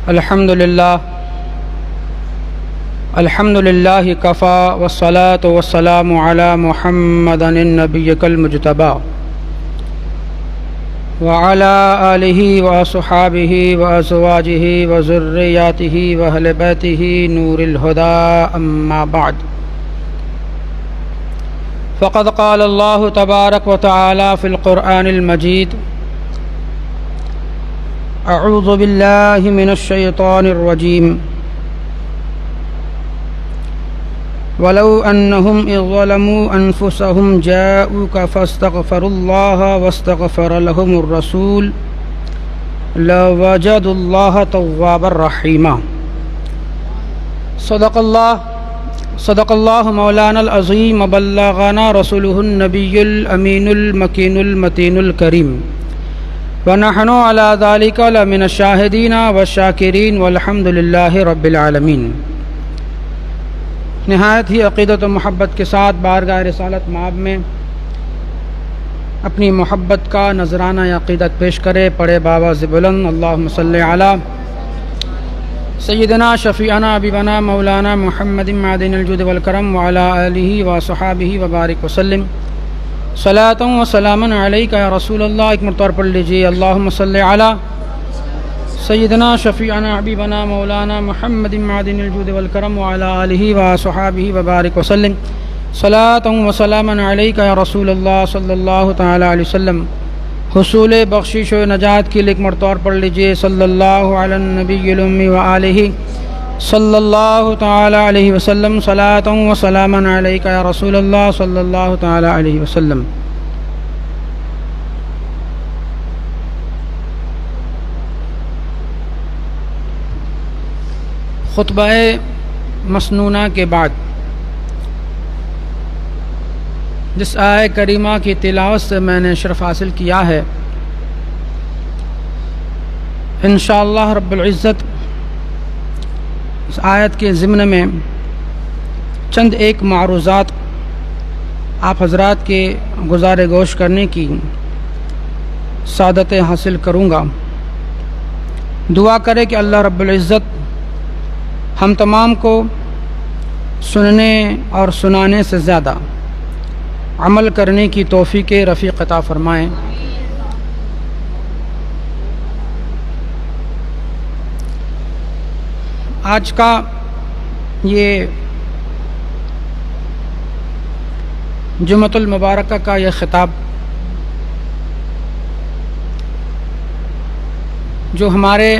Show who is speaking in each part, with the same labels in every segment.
Speaker 1: الحمدللہ کفا والصلاة والسلام علی محمد النبی المجتبی وعلی آلہ وصحابہ وازواجہ وذریاتہ واہل بیتہ نور الہدی اما بعد فقد قال اللہ تبارک وتعالی فی القرآن المجید اعوذ باللہ من الشیطان الرجیم وَلَوْ أَنَّهُمْ إِذْ ظَلَمُوا أَنفُسَهُمْ جَاءُوكَ فَاسْتَغْفَرُوا اللَّهَ وَاسْتَغْفَرَ لَهُمُ الرَّسُولُ لَوَجَدُوا اللَّهَ تَوَّابًا رَحِيمًا۔ صدق اللہ مولانا العظیم وبلغنا رسولہ النبی الامین المکین المتین الکریم ونحن علی ذلک لمن الشاہدین والشاکرین والحمد للہ رب العالمین۔ نہایت ہی عقیدت و محبت کے ساتھ بارگاہ رسالت مآب میں اپنی محبت کا نذرانہ عقیدت پیش کرے، پڑھے باواز بلند اللہم صلی علی سیدنا شفیعنا حبیبنا مولانا محمد معدن الجود والکرم وعلی آلہ وصحابہ وبارک وسلم صلاۃ و سلاما علیک یا رسول اللہ۔ ایک مرتبہ پڑھ لیجیے اللہم صلی علی سیدنا شفیعنا حبیبنا مولانا محمد معدن الجود والکرم وعلی آلہ وصحابہ وبارک وسلم صلاۃ و سلاما علیک یا رسول اللہ صلی اللہ تعالی علیہ وسلم۔ حصول بخشش و نجات کے لیے ایک مرتبہ پڑھ لیجیے صلی اللہ علی النبی الامی وآلہ صلی اللہ تعالی علیہ وسلم صلاۃ و سلاما علیک یا رسول اللہ صلی اللہ تعالی علیہ وسلم۔ خطبہ مسنونہ کے بعد جس آیہ کریمہ کی تلاوت سے میں نے شرف حاصل کیا ہے، انشاءاللہ رب العزت اس آیت کے ضمن میں چند ایک معروضات آپ حضرات کے گزار گوش کرنے کی سعادت حاصل کروں گا۔ دعا کرے کہ اللہ رب العزت ہم تمام کو سننے اور سنانے سے زیادہ عمل کرنے کی توفیق رفیق عطا فرمائیں۔ آج کا یہ جمعۃ المبارکہ کا یہ خطاب جو ہمارے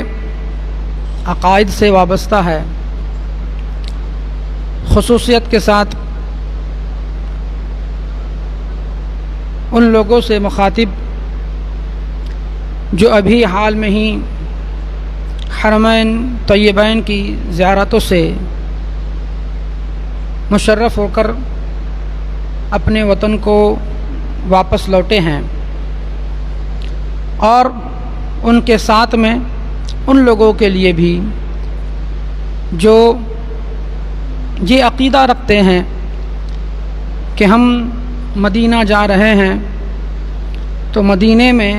Speaker 1: عقائد سے وابستہ ہے، خصوصیت کے ساتھ ان لوگوں سے مخاطب جو ابھی حال میں ہی حرمین طیبین کی زیارتوں سے مشرف ہو کر اپنے وطن کو واپس لوٹے ہیں، اور ان کے ساتھ میں ان لوگوں کے لیے بھی جو یہ عقیدہ رکھتے ہیں کہ ہم مدینہ جا رہے ہیں تو مدینے میں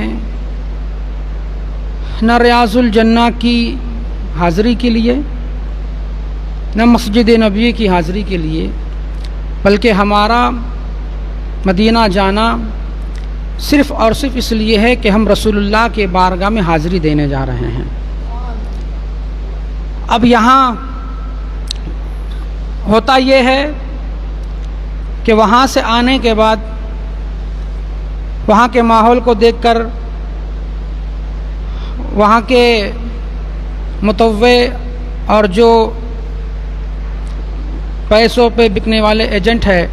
Speaker 1: نہ ریاض الجنہ کی حاضری کے لیے، نہ مسجد نبوی کی حاضری کے لیے، بلکہ ہمارا مدینہ جانا صرف اور صرف اس لیے ہے کہ ہم رسول اللہ کے بارگاہ میں حاضری دینے جا رہے ہیں۔ اب یہاں ہوتا یہ ہے کہ وہاں سے آنے کے بعد وہاں کے ماحول کو دیکھ کر، وہاں کے متوع اور جو پیسوں پہ بکنے والے ایجنٹ ہیں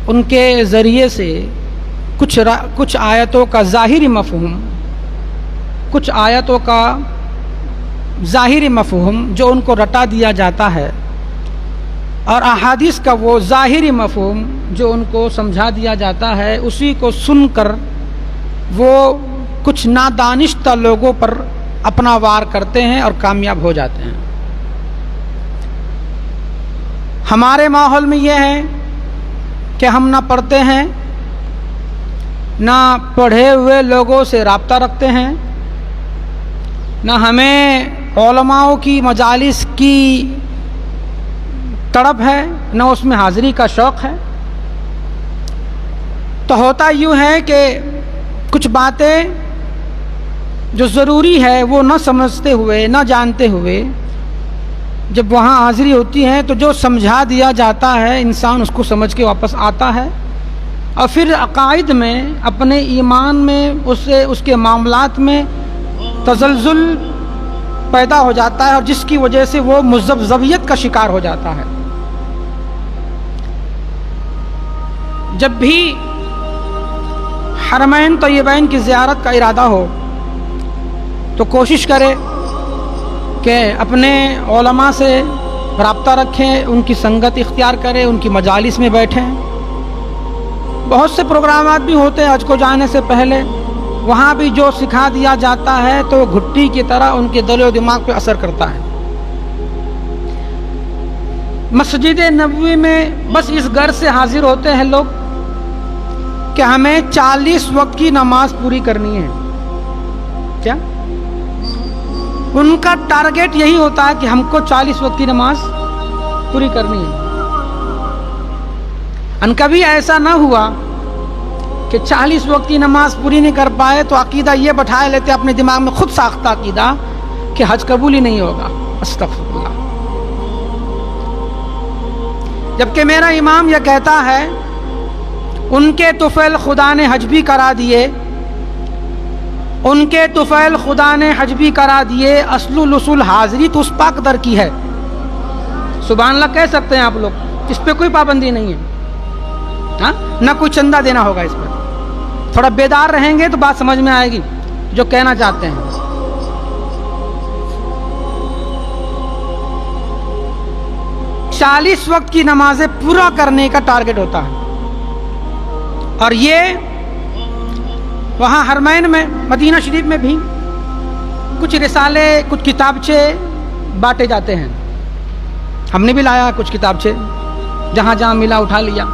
Speaker 1: ان کے ذریعے سے کچھ آیتوں کا ظاہری مفہوم، کچھ آیتوں کا ظاہری مفہوم جو ان کو رٹا دیا جاتا ہے، اور احادیث کا وہ ظاہری مفہوم جو ان کو سمجھا دیا جاتا ہے، اسی کو سن کر وہ کچھ نادانشتہ لوگوں پر اپنا وار کرتے ہیں اور کامیاب ہو جاتے ہیں۔ ہمارے ماحول میں یہ ہے کہ ہم نہ پڑھتے ہیں، نہ پڑھے ہوئے لوگوں سے رابطہ رکھتے ہیں، نہ ہمیں علماؤں کی مجالس کی تڑپ ہے، نہ اس میں حاضری کا شوق ہے۔ تو ہوتا یوں ہے کہ کچھ باتیں جو ضروری ہے وہ نہ سمجھتے ہوئے، نہ جانتے ہوئے جب وہاں حاضری ہوتی ہے تو جو سمجھا دیا جاتا ہے انسان اس کو سمجھ کے واپس آتا ہے، اور پھر عقائد میں، اپنے ایمان میں، اس کے معاملات میں تزلزل پیدا ہو جاتا ہے، اور جس کی وجہ سے وہ مذبذبیت کا شکار ہو جاتا ہے۔ جب بھی حرمین طیبین کی زیارت کا ارادہ ہو تو کوشش کرے کہ اپنے علماء سے رابطہ رکھیں، ان کی سنگت اختیار کریں، ان کی مجالس میں بیٹھیں۔ بہت سے پروگرامات بھی ہوتے ہیں حج کو جانے سے پہلے، وہاں بھی جو سکھا دیا جاتا ہے تو وہ گھٹی کی طرح ان کے دل و دماغ پہ اثر کرتا ہے۔ مسجد نبوی میں بس اس غرض سے حاضر ہوتے ہیں لوگ کہ ہمیں 40 وقت کی نماز پوری کرنی ہے۔ کیا ان کا ٹارگیٹ یہی ہوتا ہے کہ ہم کو 40 وقت کی نماز پوری کرنی ہے؟ ان کبھی ایسا نہ ہوا کہ 40 وقت کی نماز پوری نہیں کر پائے تو عقیدہ یہ بٹھائے لیتے اپنے دماغ میں، خود ساختہ عقیدہ، کہ حج قبول ہی نہیں ہوگا۔ استغفر اللہ۔ جبکہ میرا امام یہ کہتا ہے ان کے طفیل خدا نے حج بھی کرا دیے، ان کے طفیل خدا نے حج بھی کرا دیے، اصل الاصول حاضری تو اس پاک در کی ہے۔ سبحان اللہ کہہ سکتے ہیں آپ لوگ، اس پہ کوئی پابندی نہیں ہے، ہاں، نہ کوئی چندہ دینا ہوگا اس پہ۔ تھوڑا بیدار رہیں گے تو بات سمجھ میں آئے گی جو کہنا چاہتے ہیں۔ 40 وقت کی نمازیں پورا کرنے کا ٹارگٹ ہوتا ہے، اور یہ وہاں حرمین میں، مدینہ شریف میں بھی کچھ رسالے، کچھ کتابچے بانٹے جاتے ہیں۔ ہم نے بھی لایا کچھ کتابچے، جہاں جہاں ملا اٹھا لیا،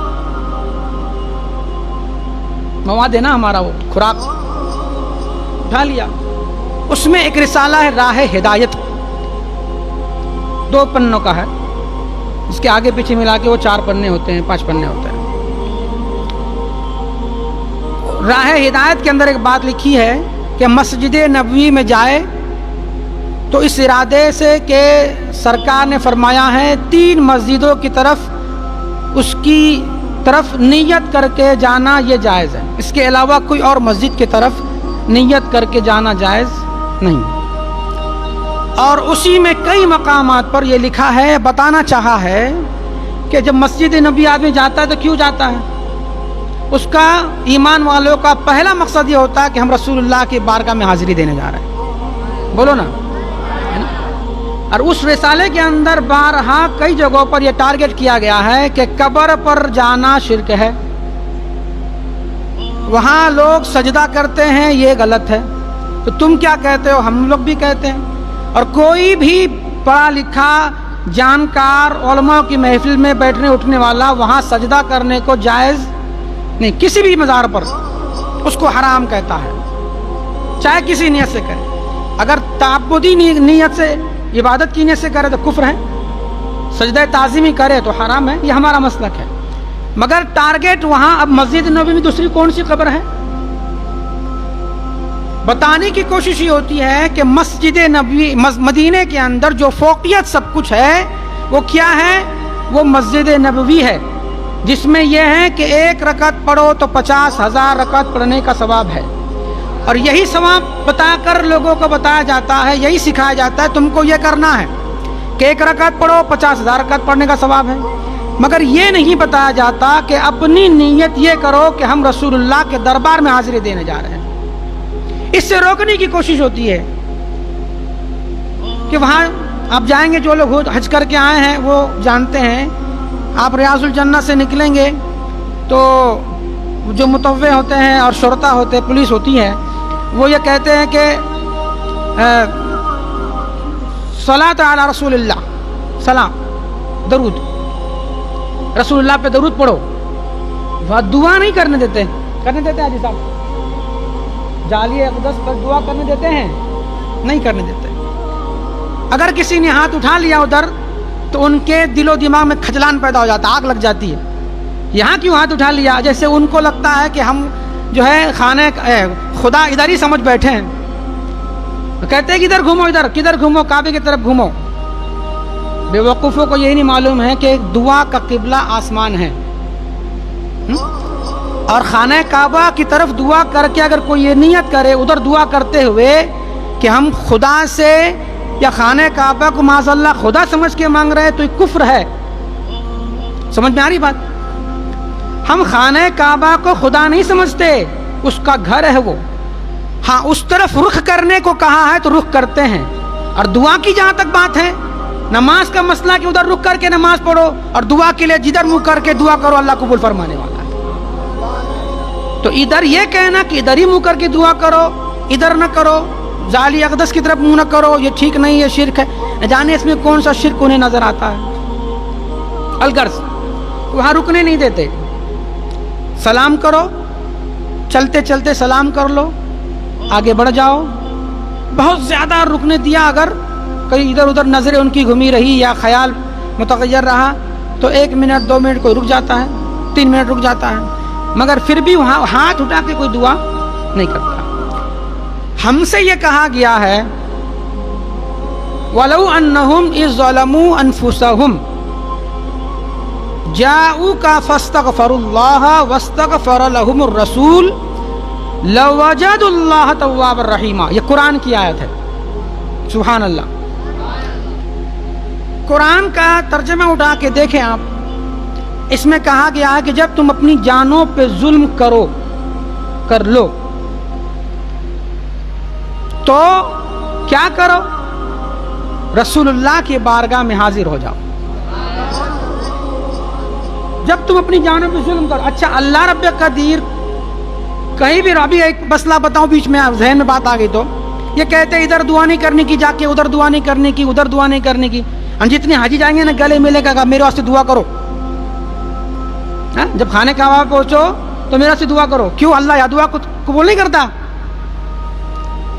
Speaker 1: مواد ہے نا ہمارا، وہ خوراک اٹھا لیا۔ اس میں ایک رسالہ ہے راہ ہدایت، 2 پنوں کا ہے، اس کے آگے پیچھے ملا کے وہ 4 پنے ہوتے ہیں، 5 پنے ہوتے ہیں۔ راہ ہدایت کے اندر ایک بات لکھی ہے کہ مسجد نبوی میں جائے تو اس ارادے سے کہ سرکار نے فرمایا ہے 3 مسجدوں کی طرف، اس کی طرف نیت کر کے جانا یہ جائز ہے، اس کے علاوہ کوئی اور مسجد کی طرف نیت کر کے جانا جائز نہیں۔ اور اسی میں کئی مقامات پر یہ لکھا ہے، بتانا چاہا ہے کہ جب مسجد نبی آدمی جاتا ہے تو کیوں جاتا ہے؟ اس کا، ایمان والوں کا پہلا مقصد یہ ہوتا ہے کہ ہم رسول اللہ کی بارگاہ میں حاضری دینے جا رہے ہیں، بولو نا، ہے نا؟ اور اس رسالے کے اندر بارہا کئی جگہوں پر یہ ٹارگٹ کیا گیا ہے کہ قبر پر جانا شرک ہے، وہاں لوگ سجدہ کرتے ہیں، یہ غلط ہے، تو تم کیا کہتے ہو؟ ہم لوگ بھی کہتے ہیں۔ اور کوئی بھی پڑھا لکھا جانکار علماء کی محفل میں بیٹھنے اٹھنے والا وہاں سجدہ کرنے کو جائز نہیں، کسی بھی مزار پر اس کو حرام کہتا ہے، چاہے کسی نیت سے کرے۔ اگر تعبدی نیت سے، عبادت کی نیت سے کرے تو کفر ہے، سجدہ تعظیمی کرے تو حرام ہے، یہ ہمارا مسلک ہے۔ مگر ٹارگٹ وہاں اب مسجد نبوی میں دوسری کون سی قبر ہے؟ بتانے کی کوشش یہ ہوتی ہے کہ مسجد نبوی، مدینے کے اندر جو فوقیت سب کچھ ہے وہ کیا ہے؟ وہ مسجد نبوی ہے، جس میں یہ ہے کہ 1 رکعت پڑھو تو 50,000 رکعت پڑھنے کا ثواب ہے، اور یہی ثواب بتا کر لوگوں کو بتایا جاتا ہے، یہی سکھایا جاتا ہے تم کو یہ کرنا ہے کہ 1 رکعت پڑھو 50,000 رکعت پڑھنے کا ثواب ہے۔ مگر یہ نہیں بتایا جاتا کہ اپنی نیت یہ کرو کہ ہم رسول اللہ کے دربار میں حاضری دینے جا رہے ہیں۔ اس سے روکنے کی کوشش ہوتی ہے کہ وہاں آپ جائیں گے، جو لوگ حج کر کے آئے ہیں وہ جانتے ہیں، آپ ریاض الجنہ سے نکلیں گے تو جو متوع ہوتے ہیں اور شرطا ہوتے ہیں، پولیس ہوتی ہے، وہ یہ کہتے ہیں کہ صلاۃ علی رسول اللہ، سلام، درود، رسول اللہ پہ درود پڑھو۔ وہ دعا نہیں کرنے دیتے حاجی صاحب، جعلی اقدس پر دعا کرنے دیتے ہیں؟ نہیں کرنے دیتے۔ اگر کسی نے ہاتھ اٹھا لیا ادھر تو ان کے دل و دماغ میں کھجلان پیدا ہو جاتا ہے، آگ لگ جاتی ہے. یہاں کیوں ہاتھ اٹھا لیا؟ جیسے ان کو لگتا ہے کہ ہم جو ہے خانہ خدا ادھر ہی سمجھ بیٹھے ہیں. کہتے ہیں کہ ادھر گھومو، ادھر کدھر گھومو؟ کعبے کی طرف گھومو. بے وقوفوں کو یہی نہیں معلوم ہے کہ دعا کا قبلہ آسمان ہے، اور خانہ کعبہ کی طرف دعا کر کے اگر کوئی یہ نیت کرے ادھر دعا کرتے ہوئے کہ ہم خدا سے یا خانہ کعبہ کو معاذ اللہ خدا سمجھ کے مانگ رہے ہیں، تو یہ کفر ہے. سمجھ میں آ رہی بات؟ ہم خانہ کعبہ کو خدا نہیں سمجھتے، اس کا گھر ہے وہ. ہاں اس طرف رخ کرنے کو کہا ہے تو رخ کرتے ہیں. اور دعا کی جہاں تک بات ہے، نماز کا مسئلہ کہ ادھر رخ کر کے نماز پڑھو اور دعا کے لیے جدھر منہ کر کے دعا کرو اللہ قبول فرمانے والا ہے. تو ادھر یہ کہنا کہ ادھر ہی منہ کر کے دعا کرو، ادھر نہ کرو، ظاہری اقدس کی طرف منہ نہ کرو، یہ ٹھیک نہیں، یہ شرک ہے. نہ جانے اس میں کون سا شرک انہیں نظر آتا ہے. الغرض وہاں رکنے نہیں دیتے. سلام کرو، چلتے چلتے سلام کر لو، آگے بڑھ جاؤ. بہت زیادہ رکنے دیا، اگر کہیں ادھر ادھر نظریں ان کی گھومی رہی یا خیال متغیر رہا تو 1 منٹ 2 منٹ کوئی رک جاتا ہے، 3 منٹ رک جاتا ہے، مگر پھر بھی وہاں ہاتھ اٹھا کے کوئی دعا نہیں کرتا. ہم سے یہ کہا گیا ہے وَلَوْ أَنَّهُمْ إِذْ ظَلَمُوا أَنفُسَهُمْ جَاءُوكَ فَاسْتَغْفَرُوا اللَّهَ وَاسْتَغْفَرَ لَهُمُ الرَّسُولُ لَوَجَدُوا اللَّهَ تَوَّابًا رَحِيمًا. یہ قرآن کی آیت ہے. سبحان اللہ. قرآن کا ترجمہ اٹھا کے دیکھیں آپ. اس میں کہا گیا ہے کہ جب تم اپنی جانوں پہ ظلم کر لو تو کیا کرو؟ رسول اللہ کی بارگاہ میں حاضر ہو جاؤ. جب تم اپنی جانوں پہ ظلم کرو. اچھا اللہ رب قدیر کہیں بھی ابھی ایک مسئلہ بتاؤں بیچ میں ذہن میں بات آ گئی تو یہ کہتے ہیں ادھر دعا نہیں کرنے کی، جا کے ادھر دعا نہیں کرنے کی، ادھر دعا نہیں کرنے کی. ہم جتنے حاجی جائیں گے نا گلے ملے گا میرے واسطے دعا کرو. جب خانے کعبہ پہنچو تو میرے سے دعا کرو. کیوں؟ اللہ یا دعا قبول نہیں کرتا؟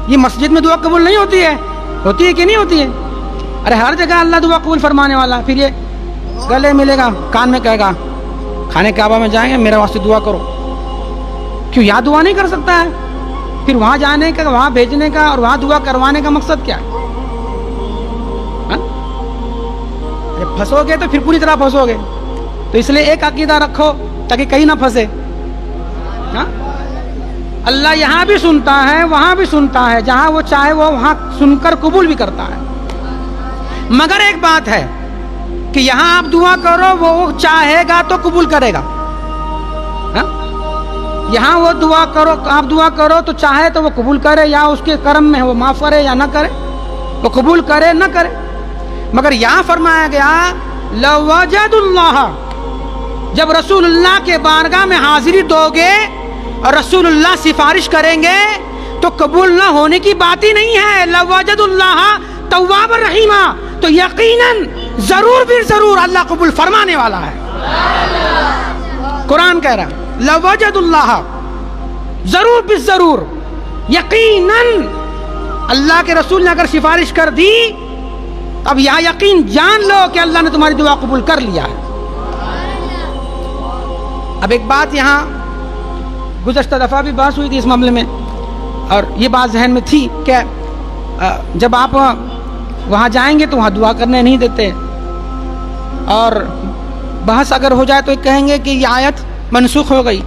Speaker 1: یہ مسجد میں دعا قبول نہیں ہوتی ہے؟ ہوتی ہے کہ نہیں ہوتی ہے؟ ارے ہر جگہ اللہ دعا قبول فرمانے والا. پھر یہ گلے ملے گا، کان میں کہے گا خانے کعبہ میں جائیں گے میرے واسطے دعا کرو. کیوں؟ یا دعا نہیں کر سکتا ہے؟ پھر وہاں جانے کا، وہاں بھیجنے کا اور وہاں دعا کروانے کا مقصد کیا ہے؟ پھنسو گے تو پھر پوری طرح پھنسو گے. تو اس لیے ایک عقیدہ رکھو تاکہ کہیں نہ پھنسے. اللہ یہاں بھی سنتا ہے، وہاں بھی سنتا ہے، جہاں وہ چاہے وہ وہاں سن کر قبول بھی کرتا ہے. مگر ایک بات ہے کہ یہاں آپ دعا کرو وہ چاہے گا تو قبول کرے گا. یہاں وہ دعا کرو، آپ دعا کرو تو چاہے تو وہ قبول کرے، یا اس کے کرم میں وہ معاف کرے یا نہ کرے، وہ قبول کرے نہ کرے. مگر یہاں فرمایا گیا لَوَجَدُوا اللَّهَ، جب رسول اللہ کے بارگاہ میں حاضری دو گے اور رسول اللہ سفارش کریں گے تو قبول نہ ہونے کی بات ہی نہیں ہے. لَوَجَدُوا اللَّهَ تَوَّابًا رَحِيمًا، تو یقیناً ضرور بھی ضرور اللہ قبول فرمانے والا ہے. قرآن کہہ رہا لَوَجَدُوا اللَّهَ، ضرور بھی ضرور، یقیناً اللہ کے رسول نے اگر سفارش کر دی اب یہاں یقین جان لو کہ اللہ نے تمہاری دعا قبول کر لیا ہے. اب ایک بات یہاں گزشتہ دفعہ بھی بحث ہوئی تھی اس معاملے میں، اور یہ بات ذہن میں تھی کہ جب آپ وہاں جائیں گے تو وہاں دعا کرنے نہیں دیتے، اور بحث اگر ہو جائے تو کہیں گے کہ یہ آیت منسوخ ہو گئی.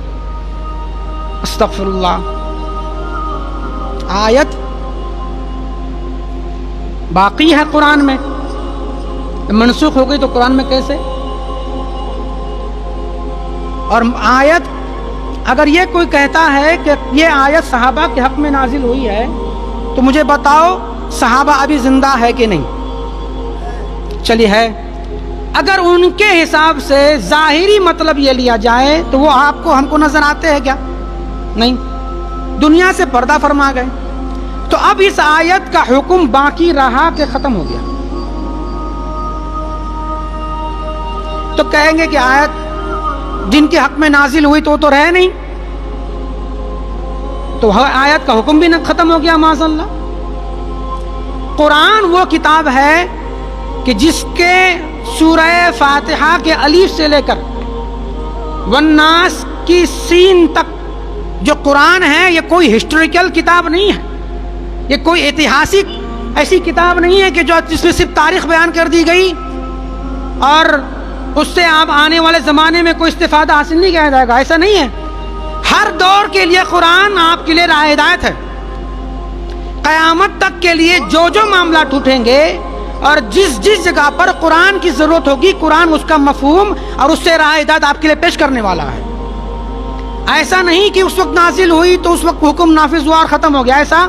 Speaker 1: استغفر اللہ، آیت باقی ہے قرآن میں، منسوخ ہو گئی تو قرآن میں کیسے؟ اور آیت اگر یہ کوئی کہتا ہے کہ یہ آیت صحابہ کے حق میں نازل ہوئی ہے تو مجھے بتاؤ صحابہ ابھی زندہ ہے کہ نہیں؟ چلیے ہے. اگر ان کے حساب سے ظاہری مطلب یہ لیا جائے تو وہ آپ کو ہم کو نظر آتے ہیں کیا؟ نہیں، دنیا سے پردہ فرما گئے. تو اب اس آیت کا حکم باقی رہا کہ ختم ہو گیا؟ تو کہیں گے کہ آیت جن کے حق میں نازل ہوئی تو وہ تو رہے نہیں، تو آیت کا حکم بھی نہ ختم ہو گیا معاذ اللہ. قرآن وہ کتاب ہے کہ جس کے سورہ فاتحہ کے الف سے لے کر والناس کی سین تک جو قرآن ہے، یہ کوئی ہسٹوریکل کتاب نہیں ہے، یہ کوئی اتہاسک ایسی کتاب نہیں ہے کہ جس میں صرف تاریخ بیان کر دی گئی اور اس سے آپ آنے والے زمانے میں کوئی استفادہ حاصل نہیں کیا جائے گا. ایسا نہیں ہے. ہر دور کے لیے قرآن آپ کے لیے راہ ہدایت ہے. قیامت تک کے لیے جو معاملات اٹھیں گے اور جس جگہ پر قرآن کی ضرورت ہوگی، قرآن اس کا مفہوم اور اس سے راہ ہدایت آپ کے لیے پیش کرنے والا ہے. ایسا نہیں کہ اس وقت نازل ہوئی تو اس وقت حکم نافذ ہوا اور ختم ہو گیا، ایسا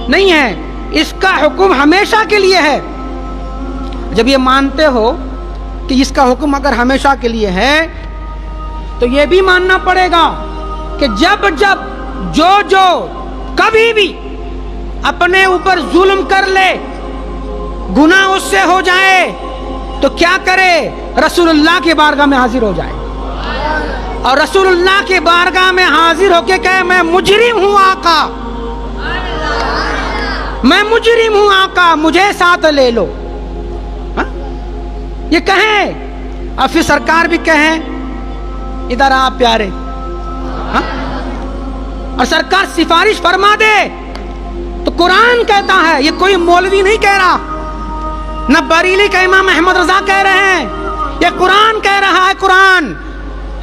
Speaker 1: نہیں ہے. اس کا حکم ہمیشہ کے لیے ہے. جب یہ مانتے ہو کہ اس کا حکم اگر ہمیشہ کے لیے ہے تو یہ بھی ماننا پڑے گا کہ جب جو کبھی بھی اپنے اوپر ظلم کر لے، گناہ اس سے ہو جائے، تو کیا کرے؟ رسول اللہ کے بارگاہ میں حاضر ہو جائے اور رسول اللہ کے بارگاہ میں حاضر ہو کے کہے میں مجرم ہوں آقا، میں مجرم ہوں آقا، مجھے ساتھ لے لو. یہ کہیں اور پھر سرکار بھی کہیں ادھر آ پیارے، اور سرکار سفارش فرما دے تو قرآن کہتا ہے. یہ کوئی مولوی نہیں کہہ رہا، نہ بریلی کا امام احمد رضا کہہ رہے ہیں، یہ قرآن کہہ رہا ہے. قرآن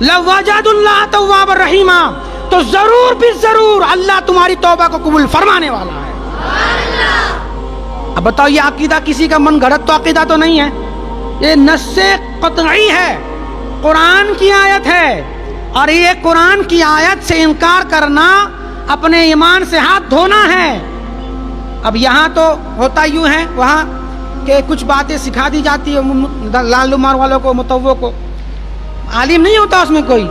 Speaker 1: لو وجد اللہ تواب الرحیم، تو ضرور بھی ضرور اللہ تمہاری توبہ کو قبول فرمانے والا ہے. اب بتاؤ، یہ عقیدہ کسی کا من گھڑت تو عقیدہ تو نہیں ہے، یہ نص قطعی ہے، قرآن کی آیت ہے. اور یہ قرآن کی آیت سے انکار کرنا اپنے ایمان سے ہاتھ دھونا ہے. اب یہاں تو ہوتا یوں ہے وہاں کہ کچھ باتیں سکھا دی جاتی ہے لال لمار والوں کو، متوع کو. عالم نہیں ہوتا اس میں، کوئی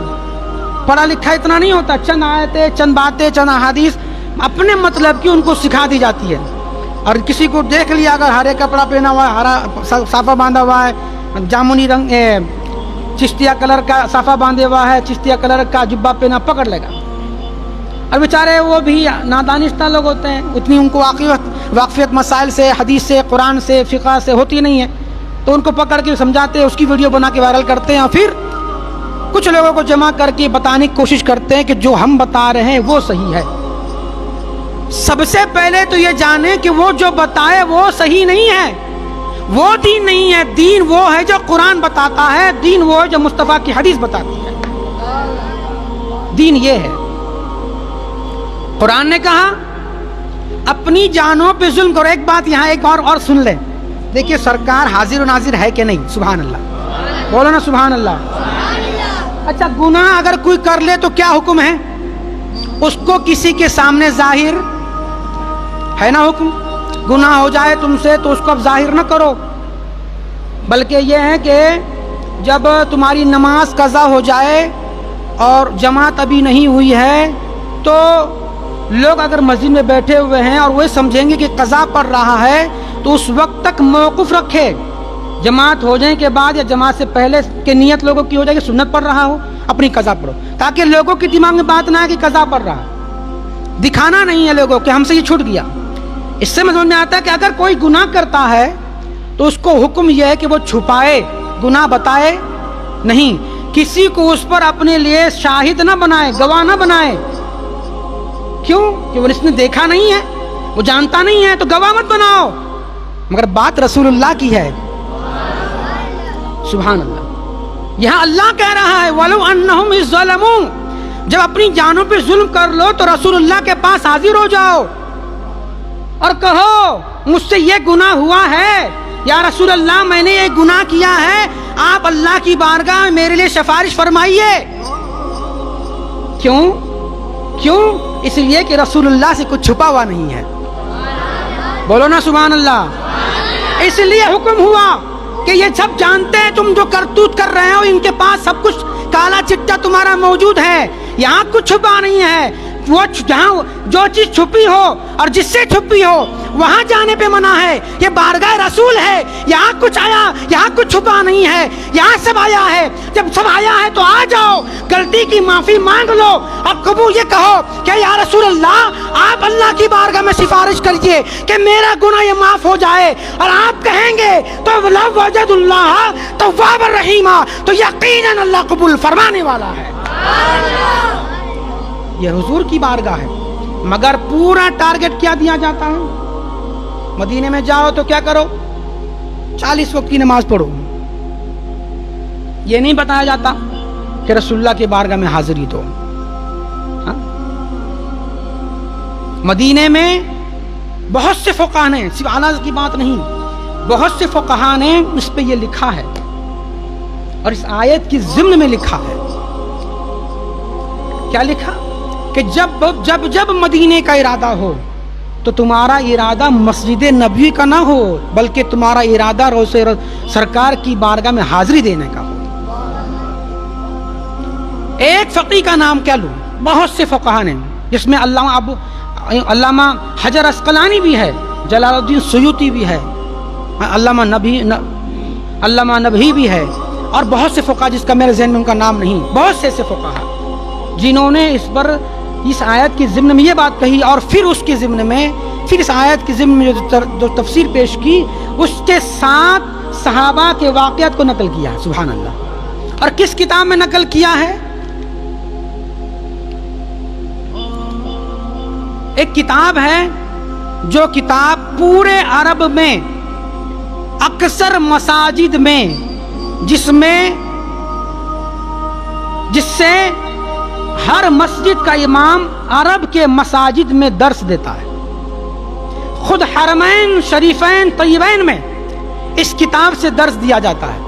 Speaker 1: پڑھا لکھا اتنا نہیں ہوتا. چند آیتیں، چند باتیں، چند احادیث اپنے مطلب کی ان کو سکھا دی جاتی ہے. اور کسی کو دیکھ لیا اگر ہرے کپڑا پہنا ہوا ہے، ہرا صافہ باندھا ہوا ہے، جامنی رنگ چشتیہ کلر کا صافہ باندھے ہوا ہے، چشتیہ کلر کا جبہ پہنا، پکڑ لے گا. اور بیچارے وہ بھی نادانستہ لوگ ہوتے ہیں، اتنی ان کو واقفیت مسائل سے، حدیث سے، قرآن سے، فقہ سے ہوتی نہیں ہے، تو ان کو پکڑ کے سمجھاتے ہیں، اس کی ویڈیو بنا کے وائرل کرتے ہیں، اور پھر کچھ لوگوں کو جمع کر کے بتانے کی کوشش کرتے ہیں کہ جو ہم بتا رہے ہیں وہ صحیح ہے. سب سے پہلے تو یہ جانیں کہ وہ جو بتائے وہ صحیح نہیں ہے، وہ دین نہیں ہے. دین وہ ہے جو قرآن بتاتا ہے، دین وہ ہے جو مصطفیٰ کی حدیث بتاتی ہے. دین یہ ہے. قرآن نے کہا اپنی جانوں پہ ظلم کرو. ایک بات یہاں ایک اور سن لیں. دیکھیے سرکار حاضر و ناظر ہے کہ نہیں؟ سبحان اللہ، بولو نا سبحان اللہ. اچھا، گناہ اگر کوئی کر لے تو کیا حکم ہے؟ اس کو کسی کے سامنے ظاہر ہے نا حکم. گناہ ہو جائے تم سے تو اس کو اب ظاہر نہ کرو، بلکہ یہ ہے کہ جب تمہاری نماز قضا ہو جائے اور جماعت ابھی نہیں ہوئی ہے تو لوگ اگر مسجد میں بیٹھے ہوئے ہیں اور وہ سمجھیں گے کہ قضا پڑ رہا ہے تو اس وقت تک موقف رکھے. جماعت ہو جانے کے بعد یا جماعت سے پہلے کہ نیت لوگوں کی ہو جائے کہ سنت پڑھ رہا ہو، اپنی قضا پڑھو، تاکہ لوگوں کے دماغ میں بات نہ آئے کہ قضا پڑھ رہا. دکھانا نہیں ہے لوگوں کہ ہم سے یہ چھوٹ گیا. اس سے سمجھ میں آتا ہے کہ اگر کوئی گناہ کرتا ہے تو اس کو حکم یہ ہے کہ وہ چھپائے، گناہ بتائے نہیں. کسی کو اس پر اپنے لیے شاہد نہ بنائے، گواہ نہ بنائے. کیوں؟ کہ وہ اس نے دیکھا نہیں ہے، وہ جانتا نہیں ہے، تو گواہ مت بناؤ. مگر بات رسول اللہ کی ہے. سبحان اللہ. یہاں اللہ کہہ رہا ہے وَلَوْ أَنَّهُمْ إِذْ ظَلَمُوا، جب اپنی جانوں پہ ظلم کر لو تو رسول اللہ کے پاس حاضر ہو جاؤ اور کہو مجھ سے یہ گناہ ہوا ہے، یا رسول اللہ میں نے یہ گناہ کیا ہے، آپ اللہ کی بارگاہ میں میرے لیے سفارش فرمائیے. کیوں؟ اس لیے کہ رسول اللہ سے کچھ چھپا ہوا نہیں ہے. بولو نا سبحان اللہ. اس لیے حکم ہوا کہ یہ سب جانتے ہیں تم جو کرتوت کر رہے ہو، ان کے پاس سب کچھ کالا چٹا تمہارا موجود ہے، یہاں کچھ چھپا نہیں ہے. وہ جہاں جو چیز چھپی ہو اور جس سے چھپی ہو وہاں جانے پہ منع ہے. یہ بارگاہ رسول ہے، یہاں کچھ آیا، یہاں کچھ چھپا نہیں ہے، یہاں سب آیا ہے. جب سب آیا ہے تو آ جاؤ، غلطی کی معافی مانگ لو اور قبول یہ کہو کہ یا رسول اللہ آپ اللہ کی بارگاہ میں سفارش کریے گے کہ میرا گناہ یہ معاف ہو جائے، اور آپ کہیں گے تو لو وجد اللہ توابا رحیما، تو یقیناً اللہ قبول فرمانے والا ہے۔ یہ حضور کی بارگاہ ہے، مگر پورا ٹارگٹ کیا دیا جاتا ہے؟ مدینے میں جاؤ تو کیا کرو؟ 40 وقت کی نماز پڑھو۔ یہ نہیں بتایا جاتا کہ رسول اللہ کی بارگاہ میں حاضری دو۔ مدینے میں بہت سے فقہاء نے، صرف اعلیٰ کی بات نہیں، بہت سے فقہاء نے اس پہ یہ لکھا ہے، اور اس آیت کی ضمن میں لکھا ہے۔ کیا لکھا؟ کہ جب مدینے کا ارادہ ہو تو تمہارا ارادہ مسجد نبوی کا نہ ہو، بلکہ تمہارا ارادہ روز سرکار کی بارگاہ میں حاضری دینے کا ہو۔ ایک فقیہ کا نام کیا لوں؟ بہت سے فقہاء نے، جس میں علامہ حجر عسقلانی بھی ہے، جلال الدین سیوطی بھی ہے، علامہ نبہی بھی ہے، اور بہت سے فقہاء جس کا میرے ذہن میں ان کا نام نہیں، بہت سے ایسے فقہاء جنہوں نے اس آیت کی ضمن میں یہ بات کہی، اور پھر اس کی ضمن میں، پھر اس آیت کی ضمن میں جو تفسیر پیش کی، اس کے ساتھ صحابہ کے واقعات کو نقل کیا ہے۔ سبحان اللہ۔ اور کس کتاب میں نقل کیا ہے؟ ایک کتاب ہے، جو کتاب پورے عرب میں اکثر مساجد میں جس سے ہر مسجد کا امام عرب کے مساجد میں درس دیتا ہے۔ خود حرمین شریفین طیبین میں اس کتاب سے درس دیا جاتا ہے۔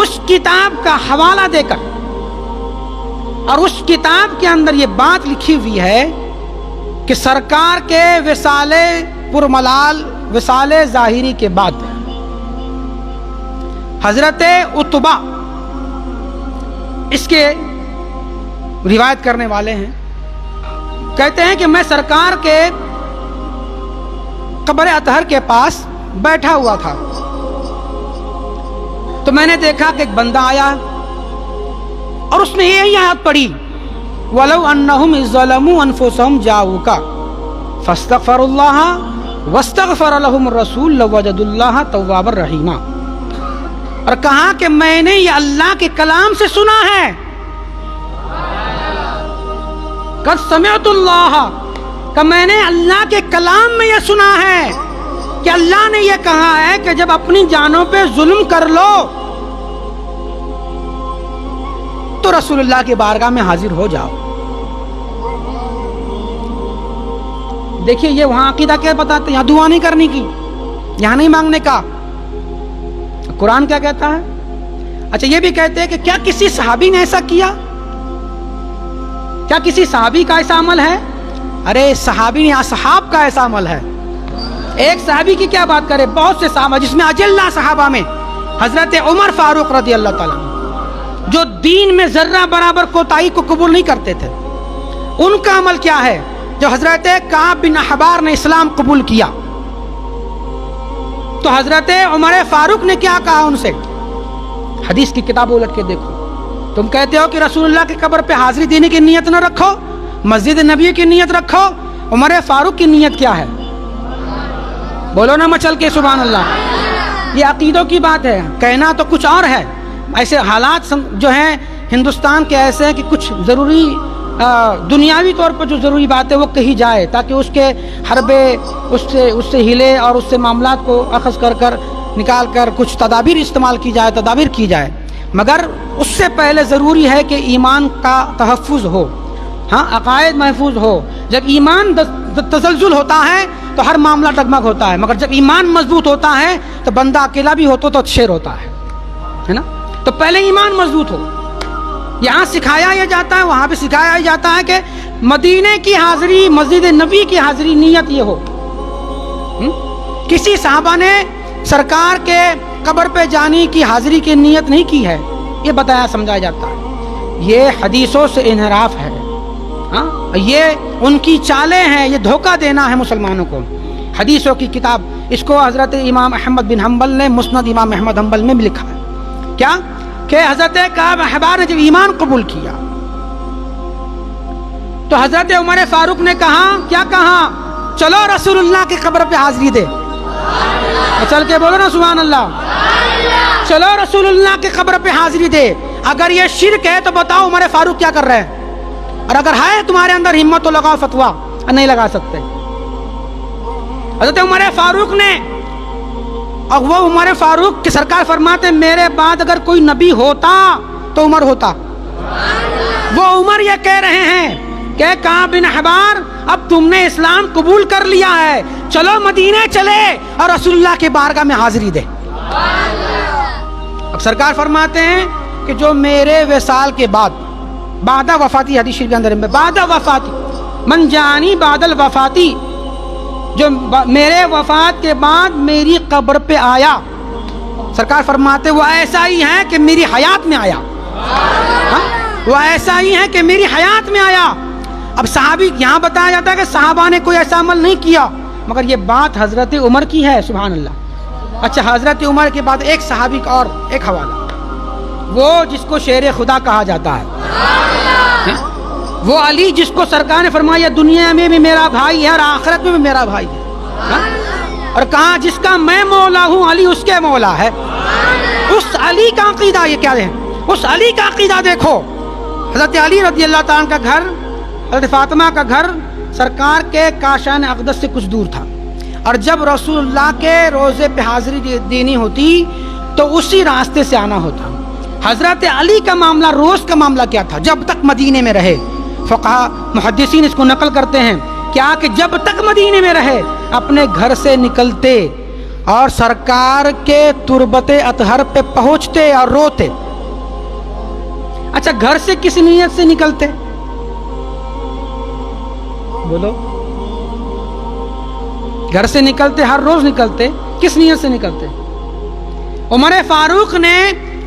Speaker 1: اس کتاب کا حوالہ دے کر، اور اس کتاب کے اندر یہ بات لکھی ہوئی ہے کہ سرکار کے وصال پرملال، وصال ظاہری کے بعد حضرت عتبہ اس کے روایت کرنے والے ہیں، کہتے ہیں کہ میں سرکار کے قبر اطہر کے پاس بیٹھا ہوا تھا، تو میں نے دیکھا کہ ایک بندہ آیا اور اس نے یہی آیت پڑھی، وَلَوْ أَنَّهُمْ إِذْ ظَلَمُوا أَنفُسَهُمْ جَاءُوكَ فَاسْتَغْفَرُوا اللَّهَ وَاسْتَغْفَرَ لَهُمُ الرَّسُولُ لَوَجَدُوا اللَّهَ تَوَّابًا رَحِيمًا۔ اور کہا کہ میں نے یہ اللہ کے کلام سے سنا ہے، قد سمعت اللہ، کہ میں نے اللہ کے کلام میں یہ سنا ہے کہ اللہ نے یہ کہا ہے کہ جب اپنی جانوں پہ ظلم کر لو تو رسول اللہ کی بارگاہ میں حاضر ہو جاؤ۔ دیکھیے یہ وہاں عقیدہ کیا بتاتے ہیں، یہاں دعا نہیں کرنے کی، یہاں نہیں مانگنے کا۔ قرآن کیا کہتا ہے؟ اچھا یہ بھی کہتے ہیں کہ کیا کسی صحابی نے ایسا کیا؟ کیا کسی صحابی کا ایسا عمل ہے؟ ارے صحابی نہیں، اصحاب کا ایسا عمل ہے۔ ایک صحابی کی کیا بات کرے، بہت سے صحابہ، جس میں اجلہ صحابہ میں حضرت عمر فاروق رضی اللہ تعالیٰ، جو دین میں ذرہ برابر کوتاہی کو قبول نہیں کرتے تھے، ان کا عمل کیا ہے؟ جو حضرت کعب بن احبار نے اسلام قبول کیا، تو حضرت عمر فاروق نے کیا کہا ان سے؟ حدیث کی کتاب الٹ کے دیکھو۔ تم کہتے ہو کہ رسول اللہ کی قبر پہ حاضری دینے کی نیت نہ رکھو، مسجد نبی کی نیت رکھو، عمر فاروق کی نیت کیا ہے؟ بولو نا مچل کے سبحان اللہ۔ یہ عقیدوں کی بات ہے، کہنا تو کچھ اور ہے۔ ایسے حالات جو ہیں ہندوستان کے ایسے ہیں کہ کچھ ضروری دنیاوی طور پر جو ضروری بات ہے وہ کہی جائے، تاکہ اس کے حربے اس سے ہلے اور اس سے معاملات کو اخذ کر نکال کر کچھ تدابیر استعمال کی جائے، تدابیر کی جائے، مگر اس سے پہلے ضروری ہے کہ ایمان کا تحفظ ہو، ہاں عقائد محفوظ ہو۔ جب ایمان تزلزل ہوتا ہے تو ہر معاملہ ڈگمگ ہوتا ہے، مگر جب ایمان مضبوط ہوتا ہے تو بندہ اکیلا بھی ہوتا تو شیر ہوتا ہے نا۔ تو پہلے ایمان مضبوط ہو۔ یہاں سکھایا یہ جاتا ہے، وہاں بھی سکھایا یہ جاتا ہے کہ مدینے کی حاضری، مسجد نبی کی حاضری نیت یہ ہو۔ کسی صحابہ نے سرکار کے قبر پہ جانے کی حاضری کی نیت نہیں کی ہے، یہ بتایا سمجھایا جاتا ہے۔ یہ حدیثوں سے انحراف ہے، یہ ان کی چالیں ہیں، یہ دھوکہ دینا ہے مسلمانوں کو۔ حدیثوں کی کتاب، اس کو حضرت امام احمد بن حنبل نے مسند امام احمد حنبل میں بھی لکھا ہے، کیا کہ حضرت کعب احبار نے جب ایمان قبول کیا تو حضرت عمر فاروق نے کہا، کیا کہا؟ چلو رسول اللہ کی قبر پہ حاضری دے. چل کے بولو نا سبحان اللہ. چلو رسول اللہ کی قبر پہ حاضری دے. اگر یہ شرک ہے تو بتاؤ عمر فاروق کیا کر رہے ہیں؟ اور اگر ہے تمہارے اندر ہمت تو لگاؤ فتویٰ. نہیں لگا سکتے. حضرت عمر فاروق نے، اور وہ عمر فاروق کی سرکار فرماتے میرے بعد اگر کوئی نبی ہوتا تو عمر ہوتا. وہ عمر یہ کہہ رہے ہیں کہ کعب بن احبار اب تم نے اسلام قبول کر لیا ہے، چلو مدینے چلے اور رسول اللہ کے بارگاہ میں حاضری دے. اب سرکار فرماتے ہیں کہ جو میرے وصال کے بعد، بعد وفاتی، حدیث شریف کے اندر بعد وفاتی من جانی بعد الوفاتی، جو میرے وفات کے بعد میری قبر پہ آیا، سرکار فرماتے وہ ایسا ہی ہے کہ میری حیات میں آیا. وہ ایسا ہی ہے کہ میری حیات میں آیا. اب صحابی یہاں بتایا جاتا ہے کہ صحابہ نے کوئی ایسا عمل نہیں کیا، مگر یہ بات حضرت عمر کی ہے. سبحان اللہ. اچھا، حضرت عمر کے بعد ایک صحابی کا اور ایک حوالہ، وہ جس کو شیر خدا کہا جاتا ہے، وہ علی جس کو سرکار نے فرمایا دنیا میں بھی میرا بھائی ہے اور آخرت میں بھی میرا بھائی ہے، اور کہا جس کا میں مولا ہوں علی اس کے مولا ہے. اس علی کا عقیدہ یہ کیا ہے؟ اس علی کا عقیدہ دیکھو. حضرت علی رضی اللہ تعالیٰ کا گھر، حضرت فاطمہ کا گھر سرکار کے کاشان اقدس سے کچھ دور تھا، اور جب رسول اللہ کے روزے پہ حاضری دینی ہوتی تو اسی راستے سے آنا ہوتا. حضرت علی کا معاملہ، روز کا معاملہ کیا تھا؟ جب تک مدینے میں رہے، فقہا محدثین اس کو نقل کرتے ہیں کیا کہ جب تک مدینے میں رہے اپنے گھر سے نکلتے اور سرکار کے تربت اطہر پہ پہنچتے اور روتے. اچھا، گھر سے کس نیت سے نکلتے؟ بولو. گھر سے نکلتے، ہر روز نکلتے، کس نیت سے نکلتے؟ عمر فاروق نے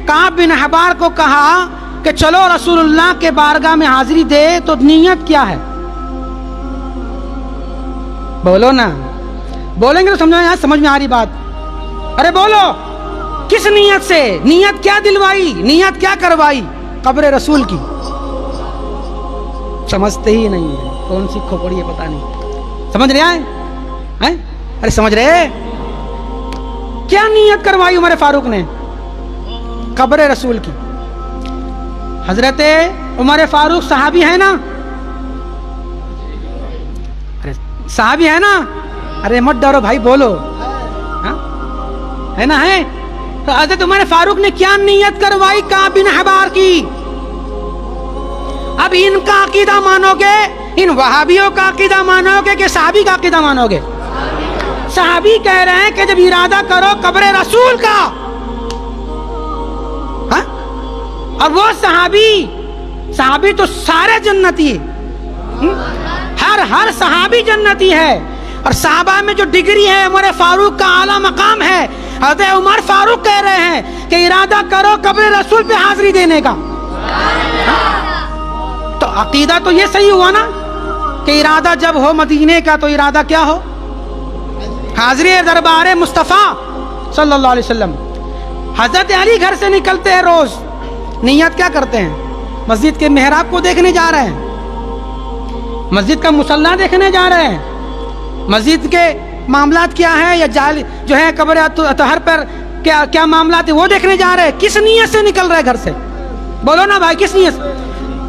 Speaker 1: کعب بن احبار کو کہا کہ چلو رسول اللہ کے بارگاہ میں حاضری دے، تو نیت کیا ہے؟ بولو نا. بولیں گے تو سمجھ میں آ رہی بات. ارے بولو، کس نیت سے؟ نیت کیا دلوائی؟ نیت کیا کروائی؟ قبر رسول کی. سمجھتے ہی نہیں ہے. کون سی کھوپڑی ہے پتہ نہیں. سمجھ رہے ہیں؟ ارے سمجھ رہے؟ کیا نیت کروائی عمر فاروق نے؟ قبر رسول کی. حضرت عمر فاروق صحابی ہے نا؟ ارے صحابی ہے نا؟ ارے مت ڈرو بھائی، بولو. ہے نا؟ ہے. تو حضرت عمر فاروق نے کیا نیت کروائی کعب بن احبار کی؟ اب ان کا عقیدہ مانو گے، ان وہابیوں کا عقیدہ مانو گے کہ صحابی کا عقیدہ مانو گے؟ صحابی کہہ رہے ہیں کہ جب ارادہ کرو قبر رسول کا، اور وہ صحابی تو سارے جنتی، ہر صحابی جنتی ہے. اور صحابہ میں جو ڈگری ہے عمر فاروق کا اعلیٰ مقام ہے. حضرت عمر فاروق کہہ رہے ہیں کہ ارادہ کرو قبر رسول پہ حاضری دینے کا. تو عقیدہ تو یہ صحیح ہوا نا کہ ارادہ جب ہو مدینے کا تو ارادہ کیا ہو؟ حاضری دربار مصطفیٰ صلی اللہ علیہ وسلم. حضرت علی گھر سے نکلتے ہیں روز، نیت کیا کرتے ہیں؟ مسجد کے محراب کو دیکھنے جا رہے ہیں، مسجد کا مصلی دیکھنے جا رہے ہیں، مسجد کے معاملات کیا ہے یا جو ہے قبر اطہر پر کیا معاملات ہے وہ دیکھنے جا رہے ہیں. کس نیت سے نکل رہے گھر سے؟ بولو نا بھائی، کس نیت سے؟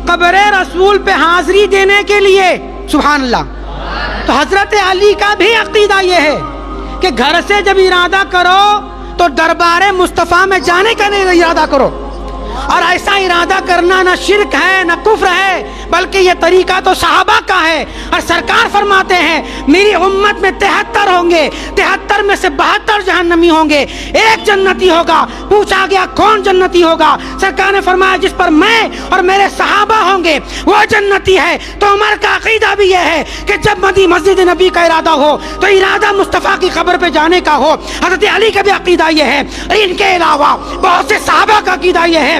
Speaker 1: قبر رسول پہ حاضری دینے کے لیے. سبحان اللہ. تو حضرت علی کا بھی عقیدہ یہ ہے کہ گھر سے جب ارادہ کرو تو دربار مصطفیٰ میں جانے کا نہیں ارادہ کرو. اور ایسا ارادہ کرنا نہ شرک ہے نہ کفر ہے، بلکہ یہ طریقہ تو صحابہ کا ہے. اور سرکار فرماتے ہیں میری امت میں 73 ہوں گے، 73 میں سے 72 جہنمی ہوں گے، ایک جنتی ہوگا. پوچھا گیا کون جنتی ہوگا؟ سرکار نے فرمایا جس پر میں اور میرے صحابہ ہوں گے وہ جنتی ہے. تو عمر کا عقیدہ بھی یہ ہے کہ جب مسجد نبی کا ارادہ ہو تو ارادہ مصطفیٰ کی قبر پہ جانے کا ہو. حضرت علی کا بھی عقیدہ یہ ہے. ان کے علاوہ بہت سے صحابہ کا عقیدہ یہ ہے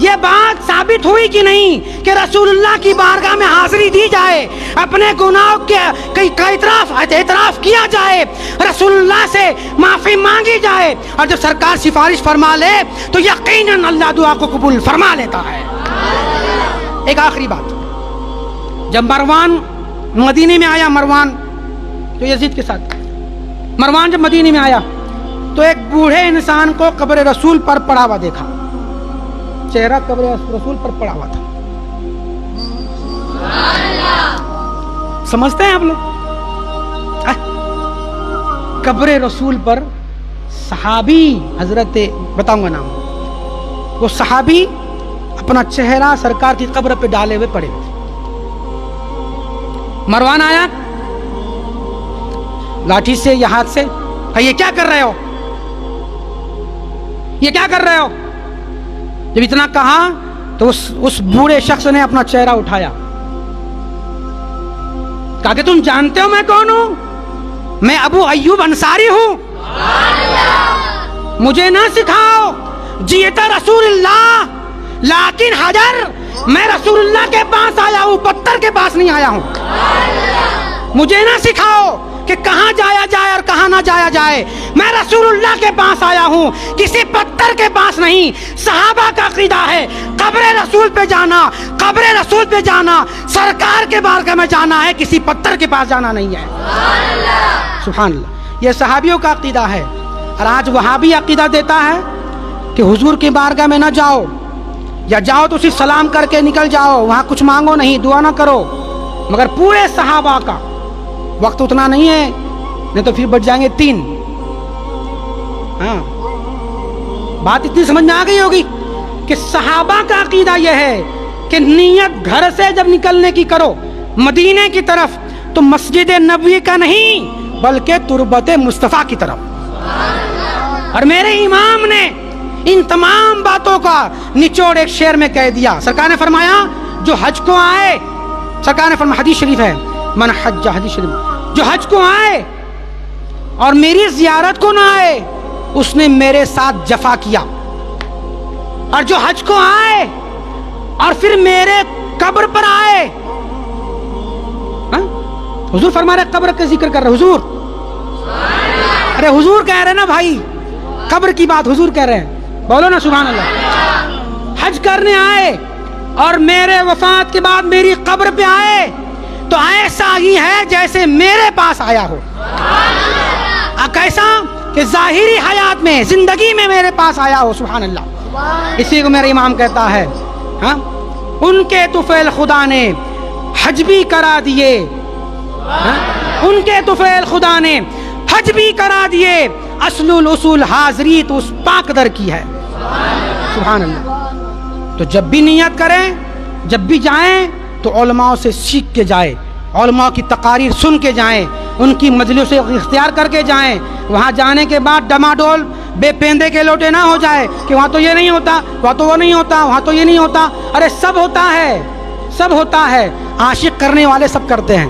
Speaker 1: یہ بات ثابت ہوئی کہ نہیں کہ رسول اللہ کی بارگاہ میں حاضری دی جائے، اپنے گناہوں کا اعتراف کیا جائے، رسول اللہ سے معافی مانگی جائے، اور جب سرکار سفارش فرما لے تو یقیناً اللہ دعا کو قبول فرما لیتا ہے۔ ایک آخری بات، جب مروان مدینے میں آیا، مروان جو یزید کے ساتھ، مروان جب مدینے میں آیا تو ایک بوڑھے انسان کو قبر رسول پر پڑا ہوا دیکھا، چہرہ قبر رسول پر پڑا ہوا تھا۔ سمجھتے ہیں آپ لوگ؟ قبر رسول پر صحابی، حضرت بتاؤں گا نام، وہ صحابی اپنا چہرہ سرکار کی قبر پہ ڈالے ہوئے پڑے ہوئے۔ مروان آیا لاٹھی سے یا ہاتھ سے، کہ یہ کیا کر رہے ہو، یہ کیا کر رہے ہو؟ جب اتنا کہا تو اس بوڑھے شخص نے اپنا چہرہ اٹھایا، کہا کہ تم جانتے ہو میں کون ہوں؟ میں ابو ایوب انصاری ہوں۔ مجھے نہ سکھاؤ، جیتا رسول اللہ لیکن حجر، میں رسول اللہ کے پاس آیا ہوں، پتھر کے پاس نہیں آیا ہوں۔ مجھے نہ سکھاؤ کہ کہاں جایا جائے اور کہاں نہ جایا جائے، میں رسول اللہ کے پاس آیا ہوں، کسی پتھر کے پاس نہیں۔ صحابہ کا عقیدہ ہے قبر رسول پہ جانا، قبر رسول پہ جانا، سرکار کے بارگاہ میں جانا ہے، کسی پتھر کے پاس جانا نہیں ہے۔ سبحان اللہ، یہ صحابیوں کا عقیدہ ہے۔ اور آج وہابی عقیدہ دیتا ہے کہ حضور کی بارگاہ میں نہ جاؤ، یا جاؤ تو صرف سلام کر کے نکل جاؤ، وہاں کچھ مانگو نہیں، دعا نہ کرو۔ مگر پورے صحابہ کا وقت اتنا نہیں ہے، نہیں تو پھر بچ جائیں گے 3۔ ہاں، بات اتنی سمجھ میں آ گئی ہوگی کہ صحابہ کا عقیدہ یہ ہے کہ نیت گھر سے جب نکلنے کی کرو مدینے کی طرف تو مسجد نبوی کا نہیں بلکہ تربت مصطفیٰ کی طرف۔ اور میرے امام نے ان تمام باتوں کا نچوڑ ایک شعر میں کہہ دیا۔ سرکار نے فرمایا جو حج کو آئے، سرکار نے فرمایا، حدیث شریف ہے، من حج، حدیث شریف، جو حج کو آئے اور میری زیارت کو نہ آئے اس نے میرے ساتھ جفا کیا، اور جو حج کو آئے اور پھر میرے قبر پر آئے، حضور فرما رہے قبر کا ذکر کر رہے، حضور، ارے حضور کہہ رہے نا بھائی، قبر کی بات حضور کہہ رہے ہیں، بولو نا سبحان اللہ۔ حج کرنے آئے اور میرے وفات کے بعد میری قبر پہ آئے تو ایسا ہی ہے جیسے میرے پاس آیا ہو۔ کیسا کہ ظاہری حیات میں، زندگی میں میرے پاس آیا ہو، سبحان اللہ۔ اسی کو میرا امام کہتا ہے، ہاں، ان کے طفیل خدا نے حج بھی کرا دیے، ان کے طفیل خدا نے حج بھی کرا دیے، اصل الاصول حاضری تو اس پاک در کی ہے، سبحان اللہ۔ تو جب بھی نیت کریں، جب بھی جائیں تو علماء سے سیکھ کے جائیں، علماء کی تقاریر سن کے جائیں، ان کی مجلس سے اختیار کر کے جائیں۔ وہاں جانے کے بعد ڈماڈول بے پیندے کے لوٹے نہ ہو جائے کہ وہاں تو یہ نہیں ہوتا، وہاں تو وہ نہیں ہوتا، وہاں تو یہ نہیں ہوتا۔ ارے سب ہوتا ہے، سب ہوتا ہے، عاشق کرنے والے سب کرتے ہیں،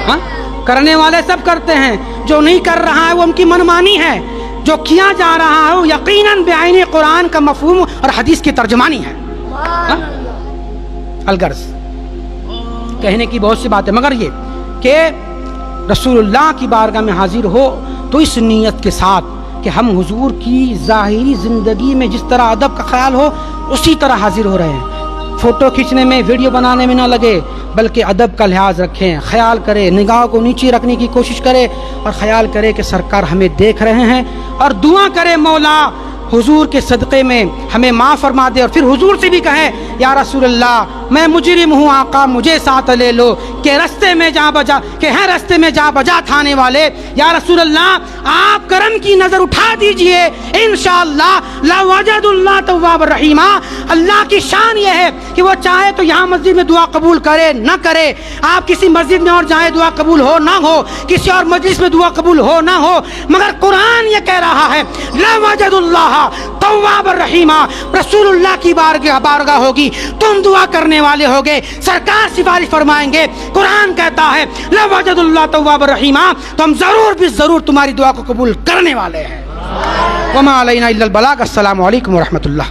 Speaker 1: ہاں، کرنے والے سب کرتے ہیں، جو نہیں کر رہا ہے وہ ان کی منمانی ہے، جو کیا جا رہا ہے وہ یقیناً بعین قرآن کا مفہوم اور حدیث کی ترجمانی ہے۔ الغرض کہنے کی بہت سی باتیں، مگر یہ کہ رسول اللہ کی بارگاہ میں حاضر ہو تو اس نیت کے ساتھ کہ ہم حضور کی ظاہری زندگی میں جس طرح ادب کا خیال ہو اسی طرح حاضر ہو رہے ہیں۔ فوٹو کھینچنے میں، ویڈیو بنانے میں نہ لگے، بلکہ ادب کا لحاظ رکھیں، خیال کرے، نگاہ کو نیچے رکھنے کی کوشش کرے، اور خیال کرے کہ سرکار ہمیں دیکھ رہے ہیں، اور دعا کرے مولا حضور کے صدقے میں ہمیں معاف فرما دے، اور پھر حضور سے بھی کہے یا رسول اللہ میں مجرم ہوں، آقا مجھے ساتھ لے لو، کہ رستے میں جا بجا، کہ ہیں رستے میں جا بجا تھانے والے، یا رسول اللہ آپ کرم کی نظر اٹھا دیجئے، انشاءاللہ لوجد اللہ تواب الرحیم۔ اللہ کی شان یہ ہے کہ وہ چاہے تو یہاں مسجد میں دعا قبول کرے نہ کرے، آپ کسی مسجد میں اور جائیں دعا قبول ہو نہ ہو، کسی اور مجلس میں دعا قبول ہو نہ ہو، مگر قرآن یہ کہہ رہا ہے لوجد اللہ تواب الرحیم، رسول اللہ کی بارگاہ ہوگی، تم دعا کرنے والے ہوگے، سرکار سفارش فرمائیں گے، قرآن کہتا ہے لوجد اللہ تواب الرحیم، تو ہم ضرور بھی ضرور تمہاری دعا کو قبول کرنے والے ہیں۔ وما علینا الا البلاغ۔ السلام علیکم ورحمۃ اللہ۔